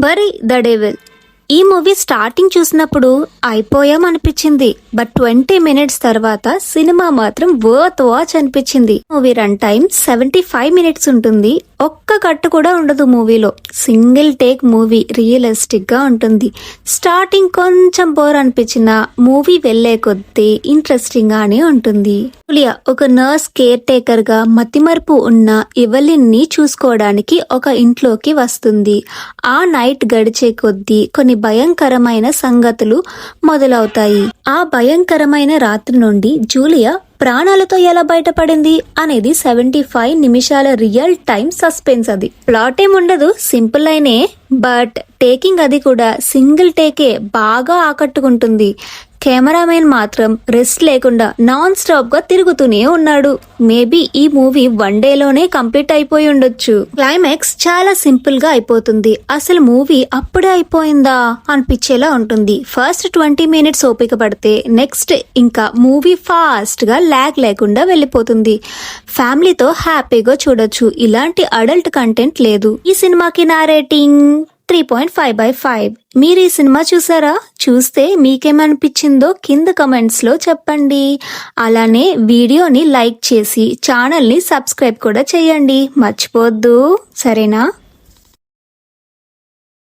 Bury the devil. ఈ movie starting చూసినప్పుడు అయిపోయాం అనిపించింది, బట్ 20 minutes తర్వాత సినిమా మాత్రం వర్త్ వాచ్ అనిపించింది. మూవీ రన్ టైం 75 minutes ఉంటుంది. ఒక్క కట్టు కూడా ఉండదు మూవీలో. సింగిల్ టేక్ మూవీ, రియలిస్టిక్ గా ఉంటుంది. స్టార్టింగ్ కొంచెం బోర్ అనిపించిన మూవీ వెళ్లే కొద్దీ ఇంట్రెస్టింగ్ గానే ఉంటుంది. జూలియా ఒక నర్స్ కేర్ టేకర్ గా మతిమరుపు ఉన్న ఎవలిన్ ని చూసుకోవడానికి ఒక ఇంట్లోకి వస్తుంది. ఆ నైట్ గడిచే కొద్దీ కొన్ని భయంకరమైన సంగతులు మొదలవుతాయి. ఆ భయంకరమైన రాత్రి నుండి జూలియా ప్రాణాలతో ఎలా బయటపడింది అనేది 75 నిమిషాల రియల్ టైం సస్పెన్స్. అది ప్లాట్ ఏముండదు, సింపుల్ అయినే, బట్ టేకింగ్ అది కూడా సింగిల్ టేకే బాగా ఆకట్టుకుంటుంది. కెమెరామెన్ మాత్రం రెస్ట్ లేకుండా నాన్ స్టాప్ గా తిరుగుతూనే ఉన్నాడు. మేబీ ఈ మూవీ 1 డేలోనే కంప్లీట్ అయిపోయి ఉండొచ్చు. క్లైమాక్స్ చాలా సింపుల్ గా అయిపోతుంది. అసలు మూవీ అప్పుడే అయిపోయిందా అనిపించేలా ఉంటుంది. ఫస్ట్ 20 minutes ఓపిక పడితే నెక్స్ట్ ఇంకా మూవీ ఫాస్ట్ గా ల్యాగ్ లేకుండా వెళ్ళిపోతుంది. ఫ్యామిలీతో హ్యాపీగా చూడొచ్చు. ఇలాంటి అడల్ట్ కంటెంట్ లేదు. ఈ సినిమాకి నా రేటింగ్ 3.5/5. మీరు ఈ సినిమా చూసారా? చూస్తే మీకేమనిపించిందో కింద కమెంట్స్ లో చెప్పండి. అలానే వీడియోని లైక్ చేసి ఛానల్ ని సబ్స్క్రైబ్ కూడా చేయండి, మర్చిపోవద్దు. సరేనా?